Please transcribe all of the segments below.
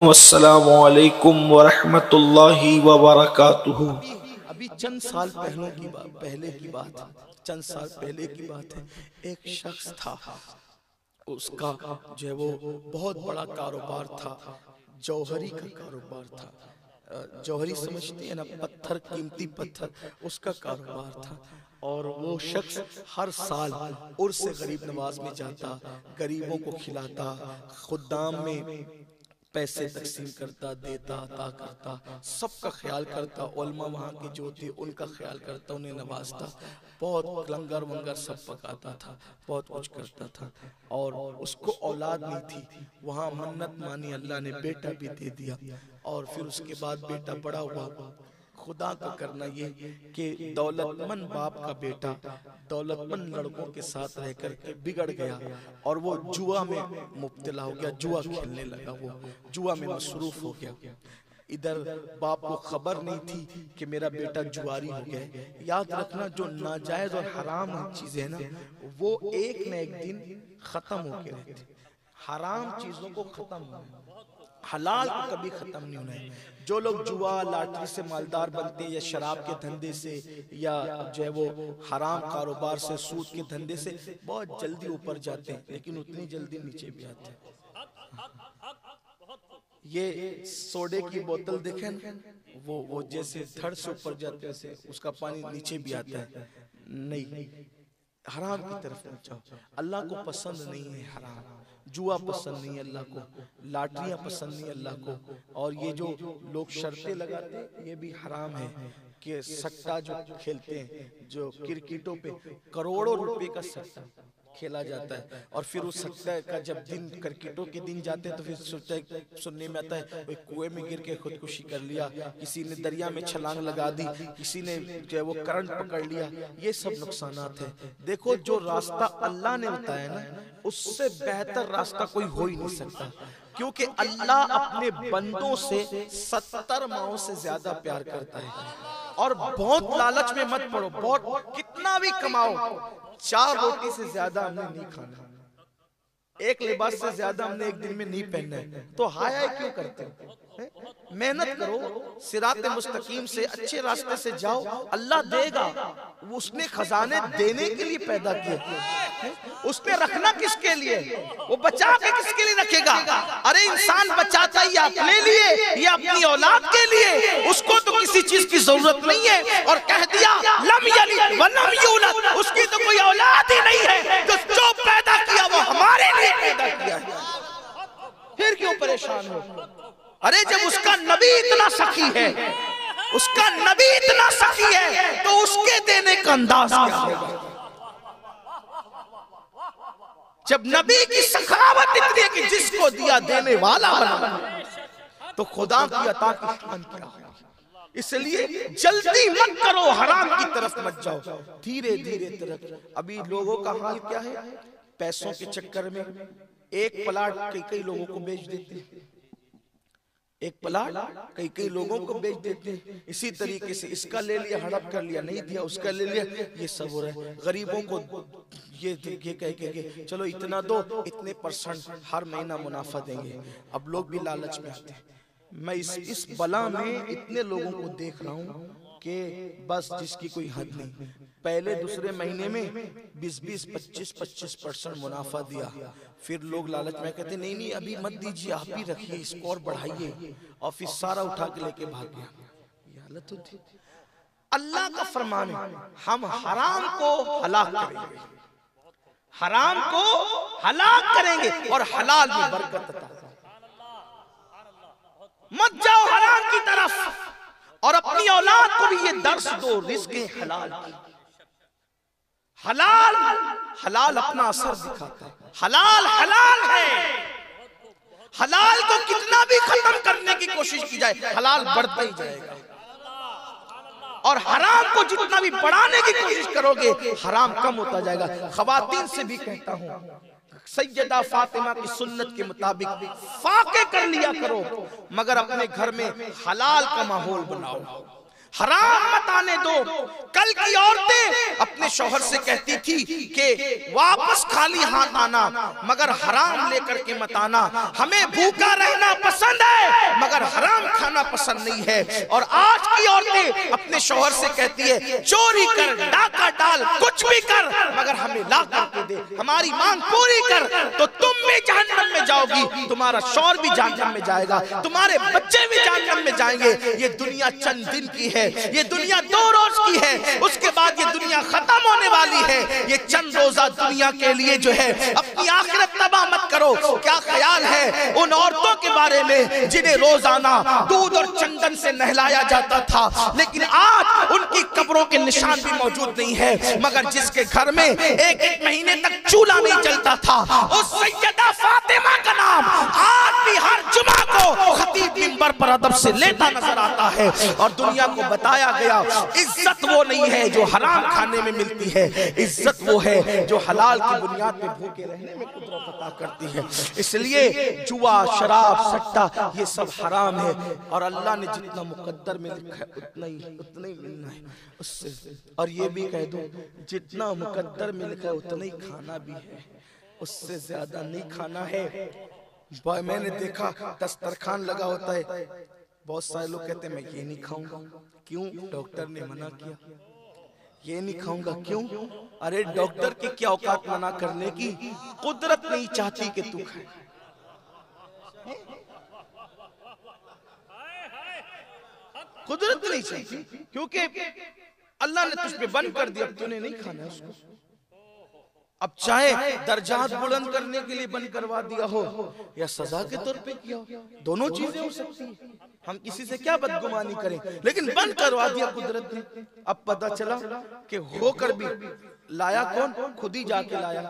अस्सलामु अलैकुम वरहमतुल्लाहि वबरकातुहू। अभी चंद साल पहले की बात है। चंद साल पहले की बात है। एक शख्स था, उसका जो है वो बहुत बड़ा कारोबार था, जौहरी का कारोबार था। जौहरी समझते हैं ना, पत्थर, कीमती पत्थर, उसका कारोबार था। और वो शख्स हर साल उर्स गरीब नवाज में जाता, गरीबों को खिलाता, खुद्दाम में पैसे तकसीम करता, देता, अता करता, सबका ख्याल करता। उलमा वहाँ के जो थे उनका ख्याल करता, उन्हें नवाजता, बहुत लंगर वंगर सब पकाता था, बहुत कुछ करता था। और उसको औलाद नहीं थी, वहाँ मन्नत मानी, अल्लाह ने बेटा भी दे दिया। और फिर उसके बाद बेटा बड़ा हुआ। खुदा का करना ये कि दौलतमंद बाप का बेटा दौलतमंद लड़कों के साथ रह कर के बिगड़ गया और वो जुआ में मुब्तला हो गया, जुआ खेलने लगा, वो जुआ में मसरूफ हो गया। इधर बाप को खबर नहीं थी कि मेरा बेटा जुआरी हो गया। याद रखना, जो नाजायज और हराम चीजें ना, वो एक न एक दिन खत्म होके रहती। हराम चीजों को खत्म होना, हलाल को कभी खत्म नहीं होना है। जो लोग जुआ, लॉटरी से मालदार बनते हैं, या शराब के धंधे से, या जो है वो हराम कारोबार से, सूद के धंधे से बहुत जल्दी ऊपर जाते हैं, लेकिन उतनी जल्दी नीचे भी आते हैं। ये सोडे की बोतल देखें, वो जैसे धड़ से ऊपर जाते हैं, उसका पानी नीचे भी आता है। नहीं, हराम की तरफ मत जाओ। अल्लाह को पसंद नहीं है हराम, जुआ पसंद नहीं है अल्लाह को, लाटरियां पसंद नहीं अल्लाह को। और ये जो लोग शर्तें लगाते हैं ये भी हराम है, कि सट्टा जो खेलते हैं, जो क्रिकेटों पे करोड़ों रुपए का सट्टा खेला जाता है, और फिर उस सट्टा का जब दिन, क्रिकेटों के दिन जाते हैं, तो फिर सोचता है, सुनने में आता है कोई कुएं में गिर के खुदकुशी कर लिया, किसी ने दरिया में छलांग लगा दी, किसी ने जो है वो करंट पकड़ लिया। ये सब नुकसानात है। देखो, जो रास्ता अल्लाह ने बताया ना, उससे बेहतर रास्ता कोई हो ही नहीं सकता, क्योंकि अल्लाह अपने बंदों से 70 माओं से ज्यादा प्यार करता है। और बहुत लालच में मत पड़ो, बहुत कितना भी कमाओ, 4 रोटी से ज्यादा हमने नहीं खाना, एक लिबास से ज्यादा हमने एक दिन में नहीं पहनना है, तो हाय क्यों करते हो? मेहनत करो, सिराते मुस्तकीम से, अच्छे रास्ते से जाओ, अल्लाह देगा। उसने खजाने देने के लिए पैदा किए, उसने रखना किसके लिए? वो बचा के किसके लिए रखेगा? अरे इंसान बचाता ही अपने लिए या अपनी औलाद के लिए, उसको तो किसी चीज की जरूरत नहीं है। और कह दिया लम यलिद व लम यूलद, उसकी तो कोई औलाद ही नहीं है, तो जो पैदा किया वो हमारे लिए पैदा किया है। फिर क्यों परेशान हो? अरे जब उसका नबी इतना सखी है, उसका नबी इतना सखी है, तो उसके देने का अंदाज क्या होगा? जब नबी की सखावत इतनी है कि जिसको दिया देने वाला बना, तो खुदा की अता की शान क्या होगी? इसलिए जल्दी मत करो, हराम की तरफ मत जाओ, धीरे धीरे तरफ। अभी लोगों का हाल क्या है? पैसों के चक्कर में एक प्लाट कई लोगों को बेच देते हैं, एक प्लाट कई लोगों को बेच देते हैं। इसी तरीके से इसका ले लिया, हड़प कर लिया, नहीं दिया, उसका ले लिया, ये सब हो रहा है। गरीबों को ये कह के चलो इतना दो, इतने % हर महीना मुनाफा देंगे। अब लोग भी लालच में आते हैं। मैं इस बला में इतने लोगों को देख रहा हूँ कि बस जिसकी कोई हद नहीं। पहले दूसरे महीने में 20-20, 25-25% मुनाफा दिया, फिर लोग लालच में कहते नहीं नहीं अभी मत दीजिए, आप ही रखिए, इसको और बढ़ाइए, और फिर सारा उठा के लेके भाग गया। ये हालत होती। अल्लाह का फरमान है, हम हराम को हलाक करेंगे, हराम को हलाक करेंगे और हलाल में बरकत अता। मत जाओ हराम की तरफ, और अपनी औलाद को भी ये दर्स दो रिज़्क़ हलाल की। हलाल हलाल अपना असर दिखाता है, हलाल हलाल है। हलाल को कितना भी खत्म करने की कोशिश की जाए, हलाल बढ़ता ही जाएगा, और हराम को जितना भी बढ़ाने की कोशिश करोगे, हराम कम होता जाएगा। खवातीन से भी कहता हूं, सैयदा फातिमा की सुन्नत के मुताबिक फाके कर लिया करो, मगर अपने घर में हलाल का माहौल बनाओ, हराम मत आने दो। कल की औरतें अपने शौहर से कहती थी कि वापस खाली हाथ आना, मगर हराम लेकर के मत आना, हमें भूखा रहना पसंद है, पसंद नहीं है। और आज की औरतें अपने शौहर से कहती है चोरी कर, डाका डाल, कुछ भी कर, मगर हमें ला करके दे, हमारी मांग पूरी कर, तो तुम भी जहन्नम में जाओगी, तुम्हारा शौहर भी जहन्नम में जाएगा, तुम्हारे बच्चे भी जहन्नम में जाएंगे। ये दुनिया चंद दिन की है, ये दुनिया 2 रोज की है, उसके बाद ये दुनिया खत्म होने वाली है। ये चंद रोजा दुनिया के लिए जो है अपनी आखिरत तबाह मत करो। क्या ख्याल है उन औरतों के बारे में जिन्हें रोजाना दूध और चंदन से नहलाया जाता था, लेकिन आज उनकी कब्रों के निशान भी मौजूद नहीं है, मगर जिसके घर में एक महीने तक चूल्हा नहीं जलता था, उस सैयदा फातिमा का नाम आज भी हर जुमा को खतीब मिंबर पर अदब से लेता नजर आता है। और दुनिया को बताया गया इज्जत वो नहीं है जो हराम खाने में मिलती है, इज्जत वो है जो हलाल की बुनियाद पे भूखे रहने में कुदरत अता करती है। इसलिए जुआ, शराब, सट्टा ये सब हराम है, और अल्लाह ने जितना मुकद्दर में लिखा है उतना ही मिलना है उससे। और ये भी कह दो जितना मुकद्दर में लिखा है उतना ही खाना भी है, उससे ज्यादा नहीं खाना है। मैंने देखा दस्तरखान लगा होता है, बहुत सारे लोग कहते हैं मैं ये नहीं खाऊंगा, क्यों? डॉक्टर ने मना किया। ये नहीं खाऊंगा क्यों? अरे डॉक्टर की क्या औकात मना करने की, कुदरत नहीं चाहती कि तू खाए। कुदरत नहीं चाहती, क्योंकि अल्लाह ने तुझ पे बंद कर दिया, तूने नहीं खाना उसको। अब चाहे दर्जात बुलंद करने के लिए बंद करवा दिया हो या सजा के तौर पे किया हो, दोनों चीजें हो सकती है। हम किसी से क्या बदगुमानी करें, लेकिन बंद करवा दिया कुदरत ने। अब पता चला कि होकर भी लाया कौन? खुद ही जाके लाया,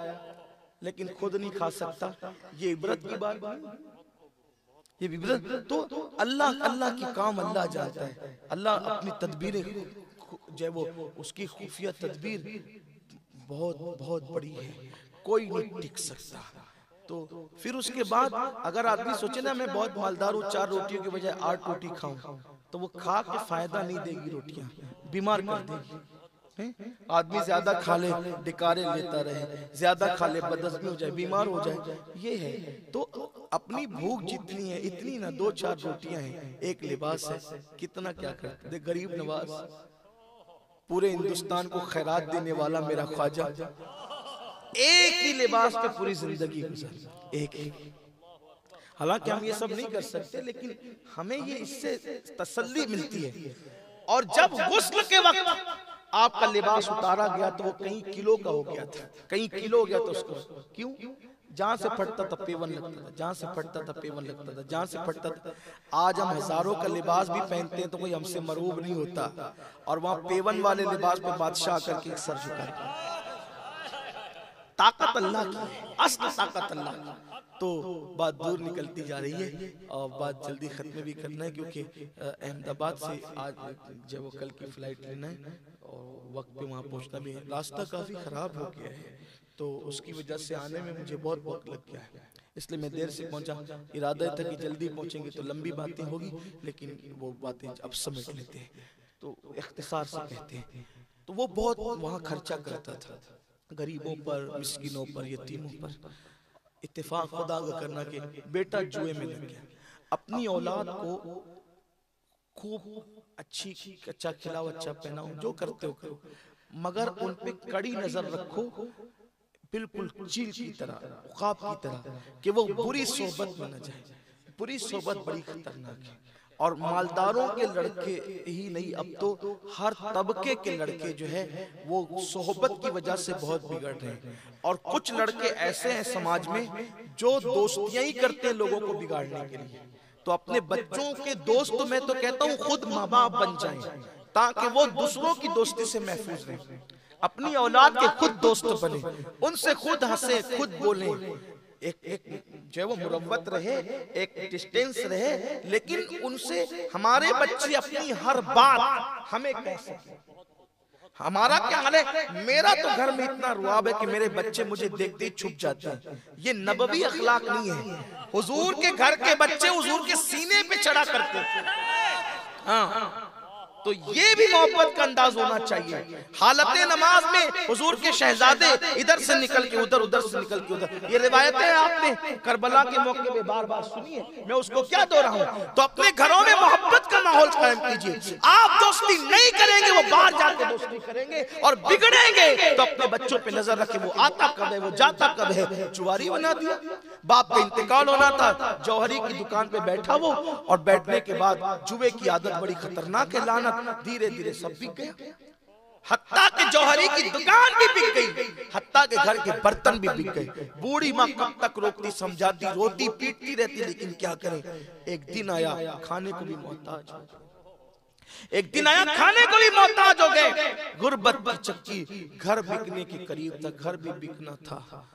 लेकिन खुद नहीं खा सकता। ये इबरत की बात है, ये इबरत। तो अल्लाह की काम अल्लाह जानता है। अल्लाह अपनी तदबीरें जो वो उसकी खुफिया तदबीर बहुत बहुत बड़ी है, कोई नहीं टिक सकता। तो फिर उसके बाद अगर आदमी सोचे ना मैं बहुत मालदार हूँ, 4 रोटियों के बजाय 8 रोटी खाऊं, तो वो खा के फायदा नहीं देगी, रोटियां बीमार कर देगी। आदमी ज्यादा खा ले डिकारे लेता रहे, ज्यादा खा ले बदहजमी हो जाए, बीमार हो जाए, ये है। तो अपनी भूख जितनी है इतनी ना 2-4 रोटियां हैं, एक लिबास है, कितना क्या करते। गरीब नवाज, पूरे हिंदुस्तान को खैरात देने वाला मेरा ख्वाजा, एक ही लिबास पे पूरी जिंदगी गुजारी, एक ही। हालांकि हम ये सब नहीं कर सकते, लेकिन हमें ये इससे तसल्ली मिलती है। और जब गुस्ल के वक्त आपका लिबास उतारा गया तो वो कई किलो का हो गया था, कई किलो हो गया था उसको। क्यों? जहां से फटता था पेवन लगता था, जहां से फटता था पेवन लगता था, जहां से फटता था। आज हम हजारों का लिबास भी पहनते हैं तो कोई हमसे मरूब नहीं होता, और वहां पेवन वाले लिबास पे बादशाह करके सर झुका। ताकत अल्लाह की, असली ताकत अल्लाह की। तो बात दूर निकलती जा रही है और बात जल्दी खत्म भी करना है, क्योंकि अहमदाबाद से आज जब वो कल की फ्लाइट लेना है और वक्त पे वहाँ पहुँचना भी है। रास्ता काफ़ी ख़राब हो गया है, तो उसकी वजह से आने में मुझे बहुत वक्त लग गया है, इसलिए मैं देर से पहुंचा। इरादा था कि जल्दी पहुंचेंगे तो लंबी बातें होगी, लेकिन वो बातें अब समेट लेते हैं, तो इख्तिसार से कहते हैं। तो वो बहुत वहाँ खर्चा करता था, गरीबों पर, मिस्किनों पर, यतीमों पर। इत्तेफाक खुदा का करना कि बेटा जुए में लग गया। अपनी औलाद को खूब अच्छा खिलाओ, अच्छा पहनाओ, जो करते हो करो, मगर उन पे कड़ी नजर रखो, बिल्कुल चील की तरह, उकाब की तरह, कि वो बुरी सोबत में न जाए। बुरी सोबत बड़ी खतरनाक है। और मालदारों के लड़के ही नहीं, अब तो हर तबके के लड़के जो है वो सोहबत की वजह से बहुत बिगड़ रहे हैं। और कुछ लड़के ऐसे हैं समाज में जो दोस्तियां ही करते हैं लोगों को बिगाड़ने के लिए। तो अपने बच्चों के दोस्त, मैं तो कहता हूँ खुद माँ बाप बन जाएं, ताकि वो दूसरों की दोस्ती से महफूज रहें। अपनी औलाद के खुद दोस्त बने, उनसे खुद हंसे, खुद बोले, एक जो वो मुरव्वत रहे, एक डिस्टेंस रहे, लेकिन उनसे हमारे बच्चे अपनी हर बात हमें कह सके। हमारा क्या हाल है? मेरा तो घर में इतना रुआब है कि मेरे बच्चे मुझे देखते ही छुप जाते हैं। ये नबवी अखलाक नहीं है। हुजूर के घर के बच्चे हुजूर के सीने पे चढ़ा करते थे। हाँ, तो ये भी मोहब्बत का अंदाज होना चाहिए। हालत नमाज में हुजूर के शहजादे इधर से निकल के उधर, उधर से निकल के उधर, ये रिवायतें आपने करबला के मौके पे बार बार सुनी है, मैं उसको क्या दोहराऊं। तो अपने घरों में मोहब्बत का माहौल कायम कीजिए। आप दोस्ती नहीं करेंगे, वो बाहर जाके दोस्ती करेंगे और बिगड़ेंगे। तो अपने बच्चों पे नजर रखें, वो आता कब है, वो जाता कब है। जुआरी बना दिया। बाप का इंतकाल होना था, जौहरी की दुकान पे बैठा वो, और बैठने के बाद जुए की आदत बड़ी खतरनाक है, लानत। धीरे धीरे सब बिक गया, हत्ता के जौहरी की दुकान भी बिक गई, हत्ता के घर के बर्तन भी बिक गए। बूढ़ी माँ कब तक रोकती, समझाती, रोती पीटती रहती, लेकिन क्या करें। एक दिन आया खाने को भी मोहताज हो गए, एक दिन आया खाने को भी मोहताज हो गए। गुर्बत की चक्की, घर बिकने के करीब था, घर भी बिकना था।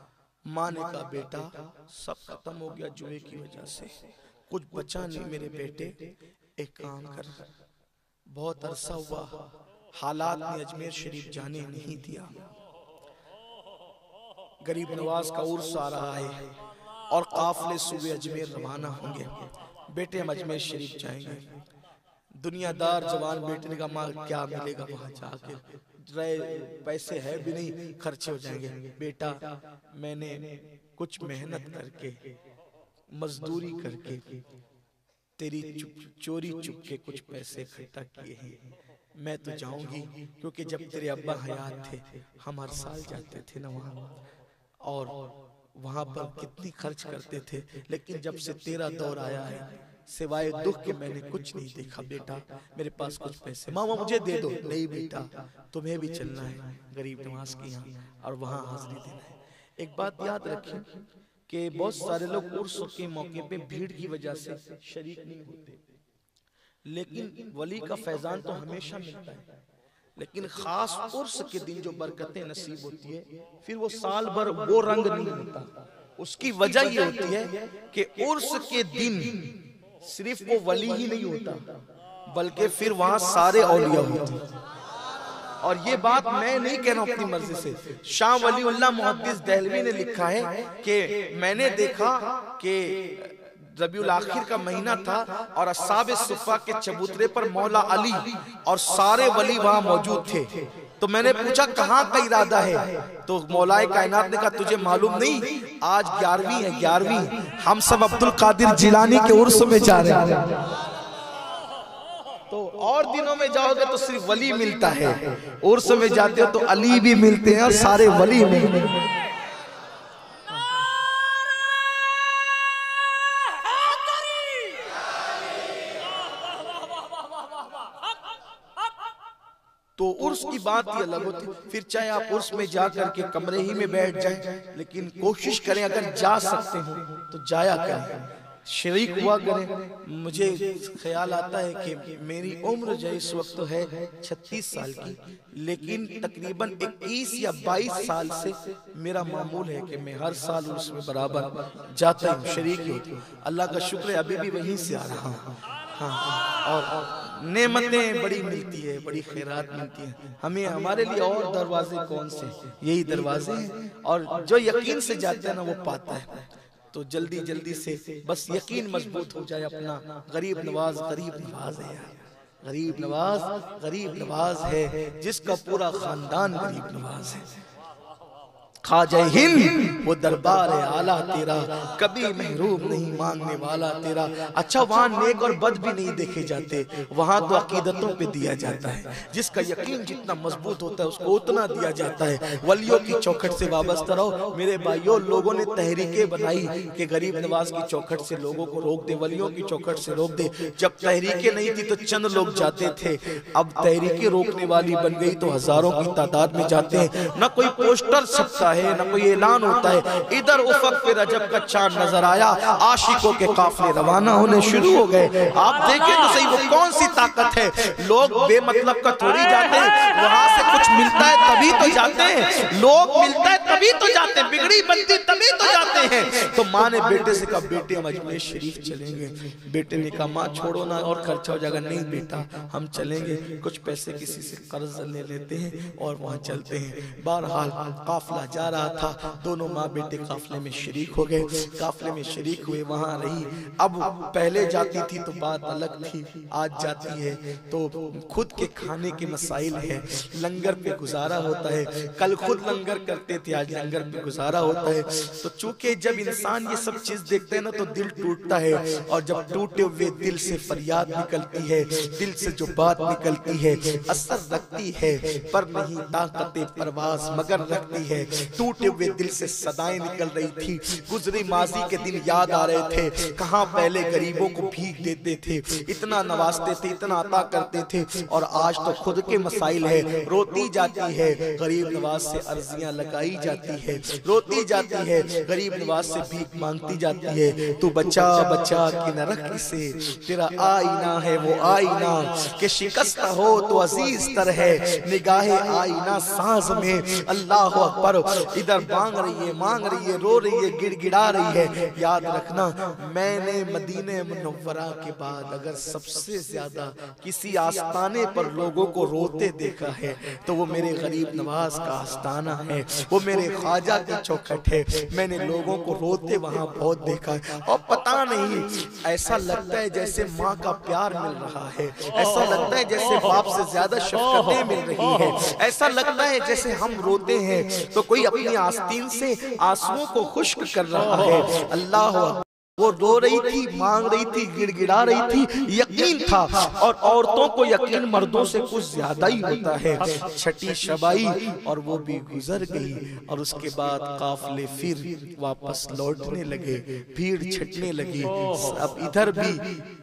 माँ ने कहा बेटा सब खत्म हो गया जुए की वजह से, कुछ बचा नहीं मेरे बेटे, एक काम कर। बहुत अरसा हुआ हालात ने अजमेर शरीफ जाने नहीं दिया। गरीब नवाज का उर्स आ रहा है और काफले सुबह अजमेर रवाना होंगे। बेटे हम अजमेर शरीफ जाएंगे। दुनियादार जवान बेटे ने कहा माँ क्या मिलेगा वहां जाके, रहे पैसे है भी नहीं, खर्चे हो जाएंगे। बेटा मैंने कुछ मेहनत करके, मजदूरी करके, तेरी चोरी चुप के कुछ पैसे इकट्ठा किए हैं, मैं तो जाऊंगी। क्योंकि जब तेरे अब्बा हयात थे हम हर साल जाते थे ना वहाँ, और वहाँ पर कितनी खर्च करते थे। लेकिन जब से तेरा दौर आया है सिवाय दुख के मैंने कुछ नहीं देखा। बेटा मेरे पास कुछ पैसे, मामा मुझे दे दो। नहीं बेटा तुम्हें भी चलना है गरीब नवाज के यहाँ और वहाँ हाजिरी देना है। एक बात याद रखें कि बहुत सारे लोग उर्स के मौके पे भीड़ की वजह से शरीक नहीं होते, लेकिन वली का फैजान तो हमेशा मिलता है। लेकिन खास उर्स के दिन जो बरकतें नसीब होती है, फिर वो साल भर वो रंग नहीं होता। उसकी वजह ये होती है कि उर्स के दिन सिर्फ वो वली ही नहीं होता, बल्कि फिर वहां सारे औलिया होते हैं। और ये बात मैं नहीं कह रहा हूं अपनी मर्जी से, शाह वलीउल्लाह मुहद्दिस दहलवी ने लिखा है कि मैंने देखा कि रबीउल आखिर का महीना था और अस्हाब सुफ़ा के चबूतरे पर मौला अली और सारे वली वहां मौजूद थे। तो मैंने पूछा कहाँ का इरादा है, तो मौलाए कायनात ने कहा तुझे मालूम नहीं, आज 11वीं है, 11वीं हम सब अब्दुल कादिर जिलानी के उर्स में जा रहे हैं। तो और दिनों में जाओगे तो सिर्फ वली मिलता है, उर्स में जाते हो तो अली भी मिलते हैं और सारे वली मिलते हैं। तो उर्स की बात ही अलग होती। फिर चाहे आप उर्स में जा करके कमरे ही में बैठ जाएं, लेकिन कोशिश करें अगर जा सकते हो तो जाया करें, शरीक हुआ करें। मुझे ख्याल आता है कि मेरी उम्र जो इस वक्त है 36 साल की, लेकिन तकरीबन 21 या 22 साल से मेरा मामूल है कि मैं हर साल उसमें बराबर जाता हूँ, शरीक हूँ। अल्लाह का शुक्र है अभी भी वहीं से आ रहा हूँ। हाँ, और नेमतें बड़ी मिलती है, बड़ी खैरात मिलती है हमें। हमारे लिए और दरवाजे कौन से, यही दरवाजे हैं। और जो यकीन से जाता है ना वो पाता है। तो जल्दी जल्दी से बस यकीन मजबूत हो जाए अपना। गरीब नवाज है यार, गरीब नवाज है जिसका पूरा खानदान गरीब नवाज है। ख्वाजा हिंद वो दरबार है आला तेरा, कभी महरूम नहीं मांगने वाला तेरा। अच्छा वहाँ नेक और बद भी नहीं देखे जाते, वहाँ तो अकीदतों पे दिया जाता है। जिसका यकीन जितना मजबूत होता है उसको उतना दिया जाता है। वलियों की चौखट से वाबस्ता रहो मेरे भाइयों। लोगों ने तहरीकें बनाई कि गरीब नवाज की चौखट से लोगों को रोक दे, वलियों की चौखट से रोक दे। जब तहरीकें नहीं थी तो चंद लोग जाते थे, अब तहरीकें रोकने वाली बन गई तो हजारों की तादाद में जाते हैं। न कोई पोस्टर छपता है, ना कोई ऐलान होता है। इधर उफक पे रजब का चांद नजर आया, आशिकों के काफले रवाना होने शुरू हो गए। आप देखें तो सही वो कौन सी ताकत है। लोग बेमतलब का थोड़ी जाते हैं, वहां से कुछ मिलता है तभी तो जाते हैं। लोग मिलता है तभी तो जाते हैं, बिगड़ी बनती तभी तो जाते हैं। तो माँ ने बेटे से कहा बेटे हम अजमेर शरीफ चलेंगे। बेटे ने कहा माँ छोड़ो ना और खर्चा हो जाएगा। नहीं बेटा हम चलेंगे, कुछ पैसे किसी से कर्ज ले लेते हैं और वहां चलते हैं। बहरहाल काफिला जा जा रहा था। दोनों माँ बेटे काफले में शरीक हो गए, काफले में शरीक हुए, वहां रही। अब पहले जाती थी तो बात अलग थी, आज जाती है तो खुद के खाने के मसाइल है, लंगर पे गुजारा होता है। कल खुद लंगर करते थे, आज लंगर पे गुजारा होता है। तो चूंकि जब इंसान ये सब चीज देखते हैं ना तो दिल टूटता है, और जब टूटे हुए दिल से फरियाद निकलती है, दिल से जो बात निकलती है असर रखती है, पर नहीं ताकते परवाज मगर रखती है। टूटे हुए दिल से सदाएं निकल रही थी, गुजरी माजी के दिन याद आ रहे थे। कहां पहले गरीबों को भीख देते थे, इतना नवाजते थे, इतना अता करते थे, और आज तो खुद के मसाइल है। रोती जाती है गरीब नवाज से अर्जियां लगाई जाती है, रोती जाती है गरीब नवाज से भीख मांगती जाती है। तू बचा बचा कि न रख से, तेरा आईना है वो आईना कि शिकस्त हो तो अजीज तर है, निगाहे आईना साज में। अल्लाह अकबर, इधर मांग रही है, रो रही है, गिड़गिड़ा रही है। याद रखना, मैंने मदीने मुनव्वरा के बाद अगर सबसे ज्यादा किसी आस्ताने पर लोगों को रोते देखा है तो वो मेरे गरीब नवाज का आस्ताना है, वो मेरे ख्वाजा की चौखट है। मैंने लोगों को रोते वहां बहुत देखा है, और पता नहीं ऐसा लगता है जैसे माँ का प्यार मिल रहा है, ऐसा लगता है जैसे बाप से ज्यादा शफकतें मिल रही है, ऐसा लगता है जैसे हम रोते हैं तो कोई अपनी आस्तीन से आंसुओं को खुश्क कर रहा है। अल्लाह, वो रो रही थी, मांग रही थी, गिड़गिड़ा रही थी, यकीन था। और औरतों को यकीन मर्दों से कुछ ज्यादा ही होता है। छठी शबाई और वो भी गुजर गई, और उसके बाद काफले फिर वापस लौटने लगे, भीड़ छटने लगी। अब इधर भी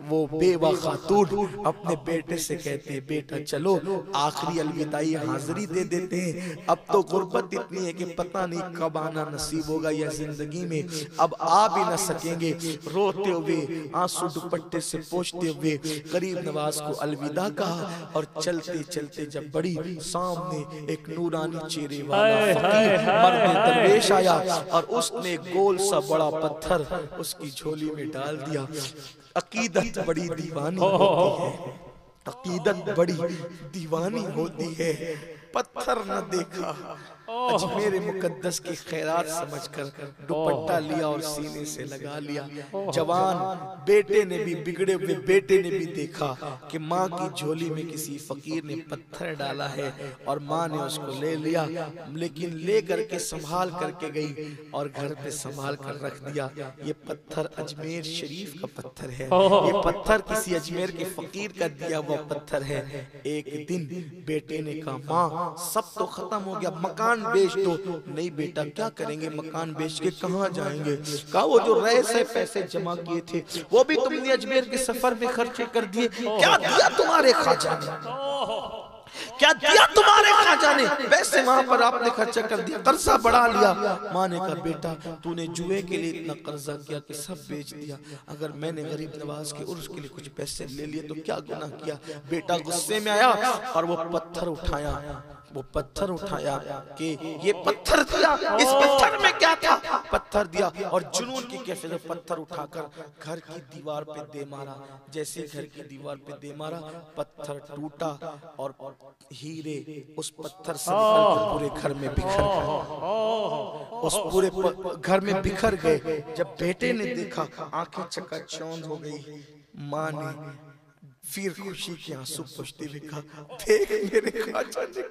वो बेवा खातून अपने बेटे से कहते, बेटा चलो आखिरी अलविदाई हाजिरी दे देते हैं, अब तो गुर्बत इतनी है कि पता नहीं कब आना नसीब होगा या जिंदगी में अब आ भी न सकेंगे। रोते हुए आंसू दुपट्टे से पोंछते हुए गरीब नवाज को अलविदा कहा, और चलते चलते जब बड़ी सामने एक नूरानी चेहरे वाला फकीर मर्द दरवेश आया, और उसने गोल सा बड़ा पत्थर उसकी झोली में डाल दिया। अकीदत बड़ी दीवानी होती है, अकीदत बड़ी दीवानी होती है। पत्थर न देखा, अजमेर मुकद्दस की खैरात समझकर दुपट्टा लिया और सीने से लगा लिया। जवान बेटे ने भी, बिगड़े हुए बेटे ने भी देखा कि माँ की झोली में किसी फकीर ने पत्थर डाला है, और माँ ने उसको ले लिया, लेकिन ले करके संभाल करके गई और घर पे संभाल कर रख दिया। ये पत्थर अजमेर शरीफ का पत्थर है, ये पत्थर किसी अजमेर के फकीर का दिया हुआ पत्थर है। एक दिन बेटे ने कहा, माँ सब तो खत्म हो गया, मकान बेच दो। नहीं बेटा, क्या करेंगे मकान बेच के, कहाँ जाएंगे? कहा वो जो रह से पैसे जमा किए थे वो भी तुमने अजमेर के सफर में खर्चे कर दिए। क्या दिया तुम्हारे ख्वाजा ने, क्या दिया तुम्हारे ख्वाजा ने? पैसे वहां पर आपने खर्चा कर दिया, कर्जा बढ़ा लिया। माँ ने कहा, बेटा तूने जुए के लिए इतना कर्जा किया कि सब बेच दिया, अगर मैंने गरीब नवाज के उर्स के लिए कुछ पैसे ले लिए तो क्या गुनाह किया? बेटा गुस्से में आया और वो पत्थर उठाया, वो पत्थर उठाया कि ये पत्थर दिया, इस पत्थर में क्या था? पत्थर दिया, और जुनून की कैफियत में पत्थर उठाकर घर की दीवार पे दे मारा। जैसे घर की दीवार पे दे मारा, पत्थर टूटा और हीरे उस पत्थर से निकलकर पूरे घर में बिखर गए, उस पूरे घर में बिखर गए। जब बेटे ने देखा, आंखें चकाचौंध हो गई। माँ ने फिर खुशी के आंसू पोंछते हुए कहा, देख मेरे ख्वाजा ने।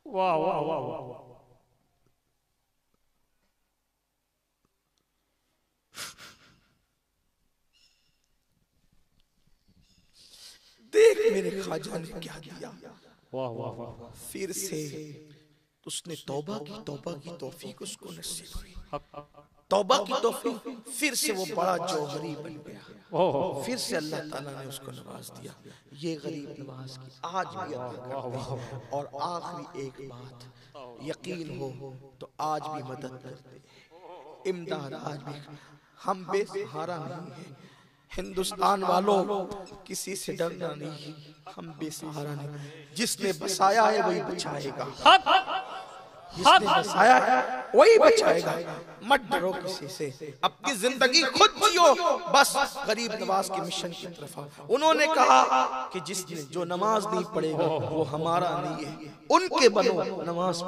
वाह वाह वाह वाह, देख मेरे ख्वाजा ने क्या दिया। वाह वाह वाह, फिर से उसने तौबा की तौफीक उसको नसीब हुई, तौबा की तौफीक। फिर से वो बड़ा जौहरी बन गया, फिर से अल्लाह ताला ने उसको नवाज दिया। ये गरीब नवाज की आज भी अदा करते हैं। और आखिरी एक बात, यकीन हो तो आज भी मदद करते हैं, इमदाद आज भी। हम बेसहारा नहीं है, हिंदुस्तान वालों किसी से डरना नहीं, हम बेसहारा नहीं। जिसने बसाया है वही बचाएगा, जिसने बसाया है वही बचाएगा। मत डरो किसी से, अपनी जिंदगी खुद जियो, बस गरीब नवाज के मिशन की तरफ आओ। उन्होंने कहा कि जिसने जो नमाज नहीं पढ़ेगा वो हमारा नहीं है, उनके बनो नमाज।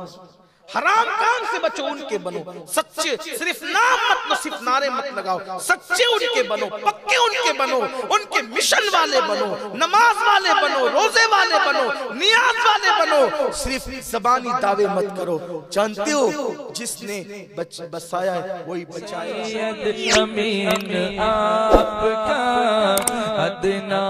हराम काम से बचो, उनके बनो। सच्चे, सिर्फ नाम मत लो, सिर्फ नारे मत लगाओ, सच्चे उनके बनो, पक्के उनके बनो, उनके मिशन वाले बनो, नमाज वाले बनो, रोजे वाले बनो, नियाज वाले बनो। सिर्फ जबानी दावे मत करो। जानते हो जिसने बसाया है वही बचाया। आपका अदना